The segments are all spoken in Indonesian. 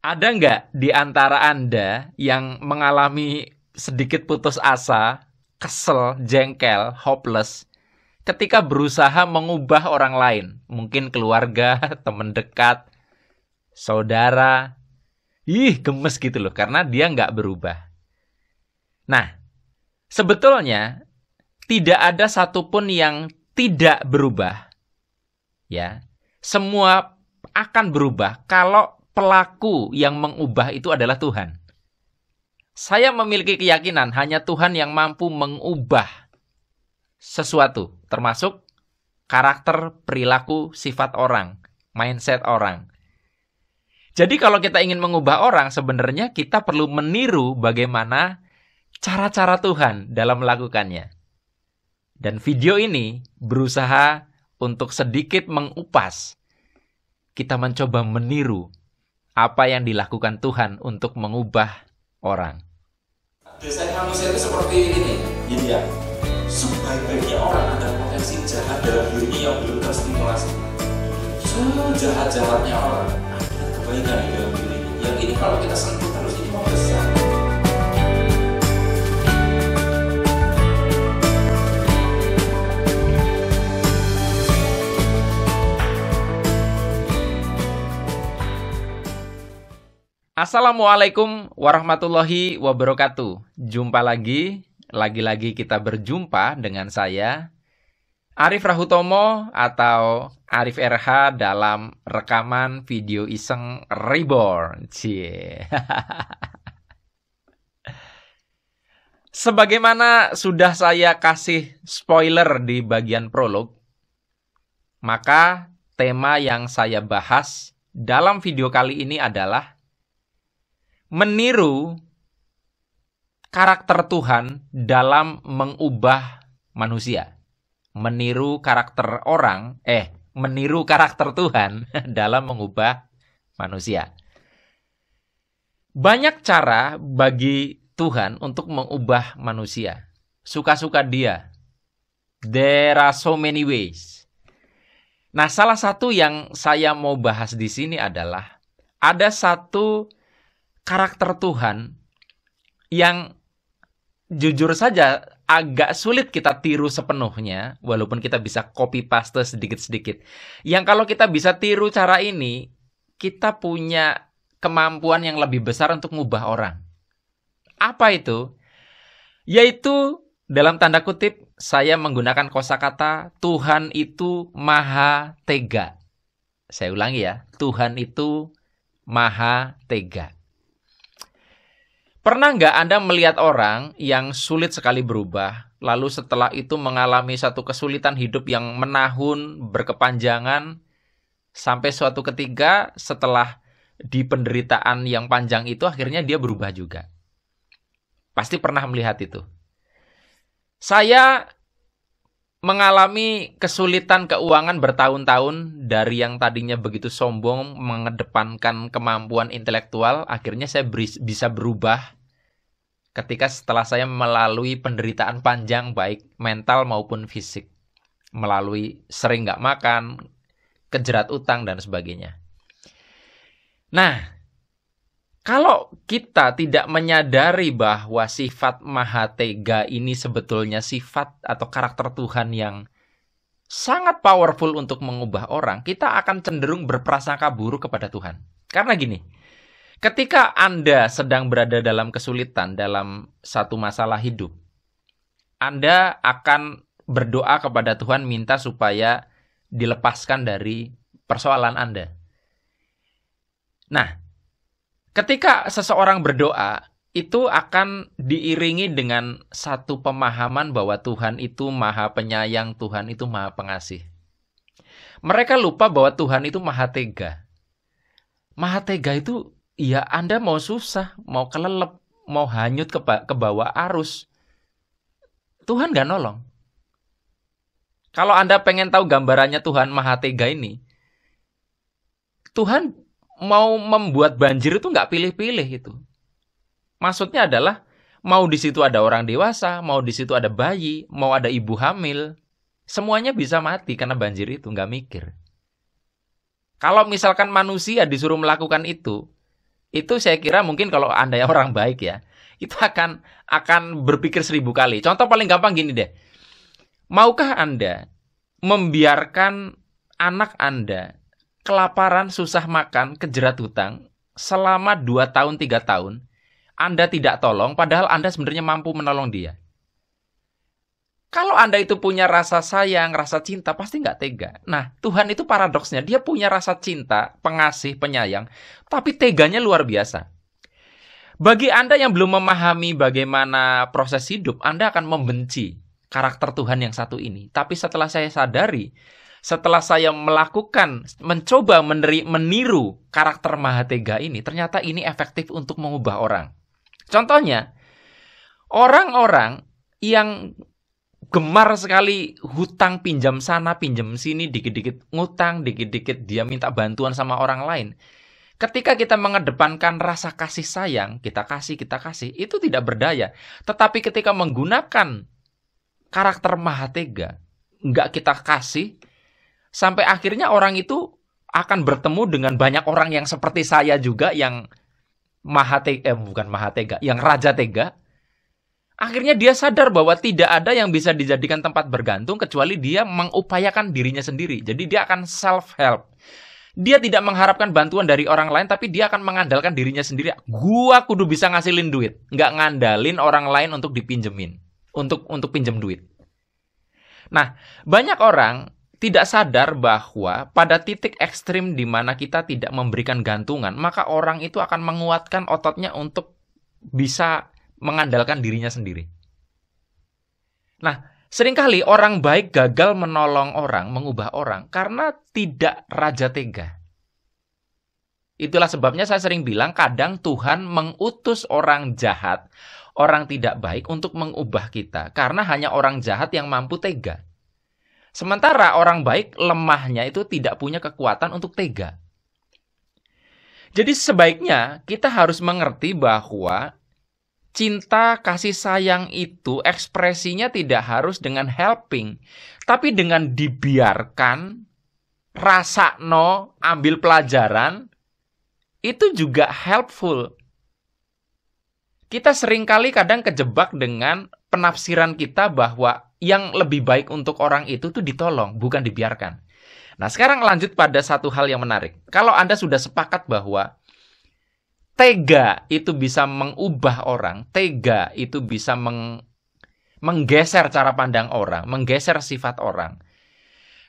Ada nggak di antara Anda yang mengalami sedikit putus asa, kesel, jengkel, hopeless, ketika berusaha mengubah orang lain? Mungkin keluarga, teman dekat, saudara. Gemes gitu loh, karena dia nggak berubah. Nah, sebetulnya tidak ada satupun yang tidak berubah. Ya, semua akan berubah kalau pelaku yang mengubah itu adalah Tuhan. Saya memiliki keyakinan hanya Tuhan yang mampu mengubah sesuatu, termasuk karakter, perilaku, sifat orang, mindset orang. Jadi kalau kita ingin mengubah orang, sebenarnya kita perlu meniru bagaimana cara-cara Tuhan dalam melakukannya. Dan video ini berusaha untuk sedikit mengupas. Kita mencoba meniru apa yang dilakukan Tuhan untuk mengubah orang. Desain manusia itu seperti ini, gitu ya. Sebaik-baiknya orang ada potensi jahat dalam dirinya yang belum terstimulasi. Sejahat-jahatnya orang ada kebaikan di dalam dirinya. Yang ini kalau kita sentuh terus ini mau besar. Assalamualaikum warahmatullahi wabarakatuh. Jumpa lagi kita berjumpa dengan saya, Arif Rahutomo atau Arif RH dalam rekaman video iseng Reborn. Sebagaimana sudah saya kasih spoiler di bagian prolog, maka tema yang saya bahas dalam video kali ini adalah meniru karakter Tuhan dalam mengubah manusia. Meniru karakter Tuhan dalam mengubah manusia. Banyak cara bagi Tuhan untuk mengubah manusia. Suka-suka dia. There are so many ways. Nah, salah satu yang saya mau bahas di sini adalah ada satu karakter Tuhan yang jujur saja agak sulit kita tiru sepenuhnya, walaupun kita bisa copy paste sedikit-sedikit. Yang kalau kita bisa tiru cara ini, kita punya kemampuan yang lebih besar untuk mengubah orang. Apa itu? Yaitu dalam tanda kutip saya menggunakan kosakata Tuhan itu maha tega. Saya ulangi ya, Tuhan itu maha tega. Pernah nggak Anda melihat orang yang sulit sekali berubah, lalu setelah itu mengalami satu kesulitan hidup yang menahun, berkepanjangan, sampai suatu ketika setelah di penderitaan yang panjang itu akhirnya dia berubah juga? Pasti pernah melihat itu. Saya mengalami kesulitan keuangan bertahun-tahun, dari yang tadinya begitu sombong mengedepankan kemampuan intelektual, akhirnya saya bisa berubah ketika setelah saya melalui penderitaan panjang baik mental maupun fisik, melalui sering nggak makan, kejerat utang dan sebagainya. Nah, kalau kita tidak menyadari bahwa sifat maha tega ini sebetulnya sifat atau karakter Tuhan yang sangat powerful untuk mengubah orang, kita akan cenderung berprasangka buruk kepada Tuhan. Karena gini, ketika Anda sedang berada dalam kesulitan, dalam satu masalah hidup, Anda akan berdoa kepada Tuhan minta supaya dilepaskan dari persoalan Anda. Nah, ketika seseorang berdoa, itu akan diiringi dengan satu pemahaman bahwa Tuhan itu maha penyayang, Tuhan itu maha pengasih. Mereka lupa bahwa Tuhan itu maha tega. Maha tega itu, ya Anda mau susah, mau kelelep, mau hanyut ke bawah arus, Tuhan gak nolong. Kalau Anda pengen tahu gambarannya Tuhan maha tega ini, Tuhan mau membuat banjir itu nggak pilih-pilih itu. Maksudnya adalah mau di situ ada orang dewasa, mau di situ ada bayi, mau ada ibu hamil, semuanya bisa mati karena banjir itu, nggak mikir. Kalau misalkan manusia disuruh melakukan itu, Itu saya kira mungkin kalau Anda yang orang baik ya, itu akan berpikir 1000 kali. Contoh paling gampang gini deh. Maukah Anda membiarkan anak Anda kelaparan, susah makan, kejerat hutang selama 2 tahun, 3 tahun, Anda tidak tolong, padahal Anda sebenarnya mampu menolong dia? Kalau Anda itu punya rasa sayang, rasa cinta, pasti nggak tega. Nah, Tuhan itu paradoksnya, dia punya rasa cinta, pengasih, penyayang, tapi teganya luar biasa. Bagi Anda yang belum memahami bagaimana proses hidup, Anda akan membenci karakter Tuhan yang satu ini. Tapi setelah saya sadari, setelah saya mencoba meniru karakter Maha Tega ini, ternyata ini efektif untuk mengubah orang. Contohnya, orang-orang yang gemar sekali hutang, pinjam sana, pinjam sini, dikit-dikit ngutang, dikit-dikit dia minta bantuan sama orang lain. Ketika kita mengedepankan rasa kasih sayang, kita kasih, itu tidak berdaya. Tetapi ketika menggunakan karakter Maha Tega, nggak kita kasih, sampai akhirnya orang itu akan bertemu dengan banyak orang yang seperti saya juga, yang bukan Maha Tega, yang Raja Tega. Akhirnya dia sadar bahwa tidak ada yang bisa dijadikan tempat bergantung kecuali dia mengupayakan dirinya sendiri. Jadi dia akan self-help. Dia tidak mengharapkan bantuan dari orang lain, tapi dia akan mengandalkan dirinya sendiri. Gua kudu bisa ngasilin duit. Nggak ngandalin orang lain untuk dipinjemin. Untuk pinjem duit. Nah, banyak orang tidak sadar bahwa pada titik ekstrim di mana kita tidak memberikan gantungan, maka orang itu akan menguatkan ototnya untuk bisa mengandalkan dirinya sendiri. Nah, seringkali orang baik gagal menolong orang, mengubah orang, karena tidak Raja Tega. Itulah sebabnya saya sering bilang, kadang Tuhan mengutus orang jahat, orang tidak baik untuk mengubah kita, karena hanya orang jahat yang mampu tega. Sementara orang baik lemahnya itu tidak punya kekuatan untuk tega. Jadi sebaiknya kita harus mengerti bahwa cinta, kasih sayang itu ekspresinya tidak harus dengan helping, tapi dengan dibiarkan, rasakno, ambil pelajaran, itu juga helpful. Kita seringkali kadang kejebak dengan penafsiran kita bahwa yang lebih baik untuk orang itu tuh ditolong, bukan dibiarkan. Nah, sekarang lanjut pada satu hal yang menarik. Kalau Anda sudah sepakat bahwa tega itu bisa mengubah orang, tega itu bisa menggeser cara pandang orang, menggeser sifat orang.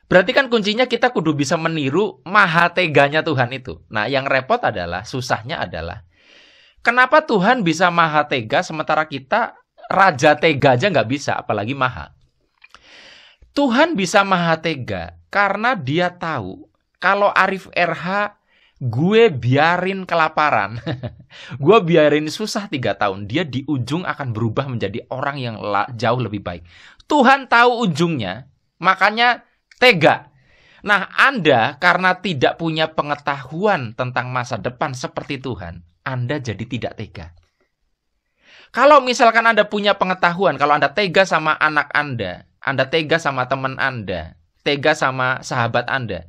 Berarti kan kuncinya kita kudu bisa meniru Maha Teganya Tuhan itu. Nah, yang repot adalah, susahnya adalah, kenapa Tuhan bisa Maha Tega sementara kita Raja Tega aja nggak bisa, apalagi Maha. Tuhan bisa Maha Tega karena dia tahu kalau Arif RH gue biarin kelaparan, gue biarin susah 3 tahun, dia di ujung akan berubah menjadi orang yang jauh lebih baik. Tuhan tahu ujungnya, makanya tega. Nah, Anda karena tidak punya pengetahuan tentang masa depan seperti Tuhan, Anda jadi tidak tega. Kalau misalkan Anda punya pengetahuan, kalau Anda tega sama anak Anda tega sama teman Anda, tega sama sahabat Anda,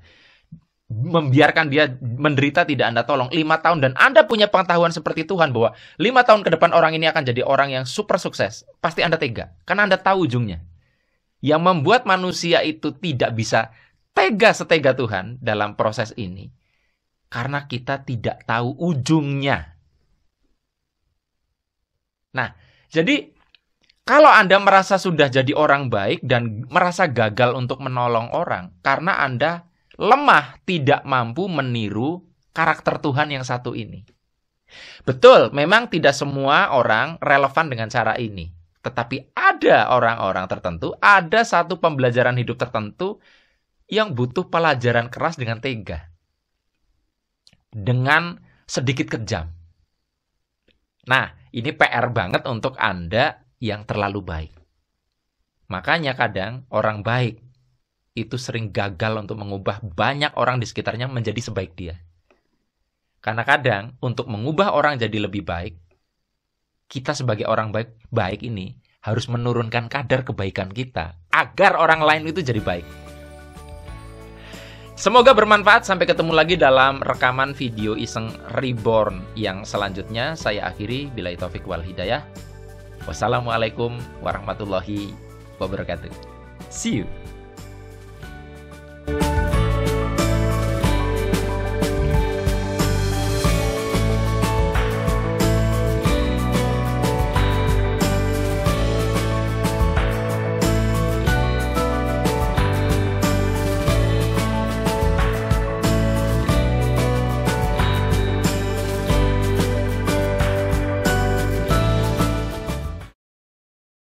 membiarkan dia menderita tidak Anda tolong 5 tahun, dan Anda punya pengetahuan seperti Tuhan bahwa 5 tahun ke depan orang ini akan jadi orang yang super sukses, pasti Anda tega, karena Anda tahu ujungnya. Yang membuat manusia itu tidak bisa tega setega Tuhan dalam proses ini, karena kita tidak tahu ujungnya. Nah, jadi kalau Anda merasa sudah jadi orang baik dan merasa gagal untuk menolong orang, karena Anda lemah, tidak mampu meniru karakter Tuhan yang satu ini. Betul, memang tidak semua orang relevan dengan cara ini. Tetapi ada orang-orang tertentu, ada satu pembelajaran hidup tertentu yang butuh pelajaran keras dengan tega. Dengan sedikit kejam. Nah, ini PR banget untuk Anda yang terlalu baik. Makanya kadang orang baik itu sering gagal untuk mengubah banyak orang di sekitarnya menjadi sebaik dia. Karena kadang untuk mengubah orang jadi lebih baik, kita sebagai orang baik ini harus menurunkan kadar kebaikan kita agar orang lain itu jadi baik. Semoga bermanfaat. Sampai ketemu lagi dalam rekaman video iseng reborn yang selanjutnya. Saya akhiri, billahi taufik wal hidayah. Wassalamualaikum warahmatullahi wabarakatuh. See you.